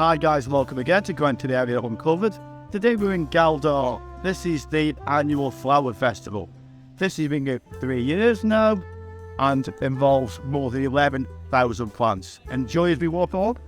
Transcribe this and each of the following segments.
Hi guys, welcome again to Gran Canaria Uncovered. Today we're in Galdar. This is the annual flower festival. This has been going 3 years now and involves more than 11,000 plants. Enjoy as we walk on.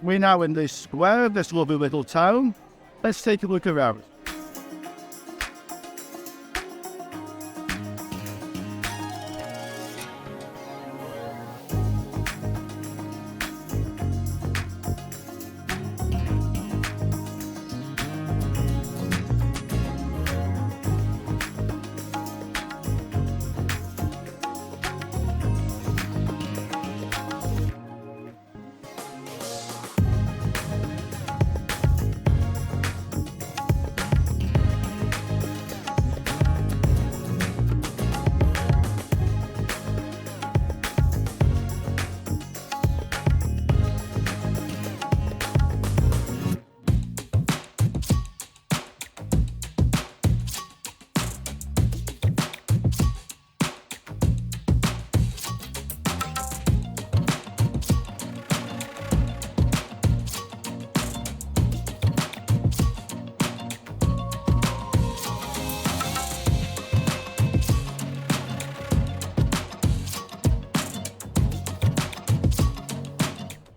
We're now in this square of this lovely little town. Let's take a look around.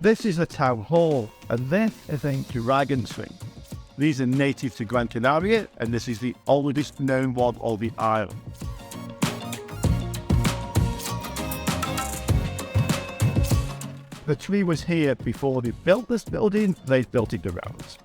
This is a town hall, and this is a dragon swing. These are native to Gran Canaria, and this is the oldest known one of the island. The tree was here before they built this building. They built it around.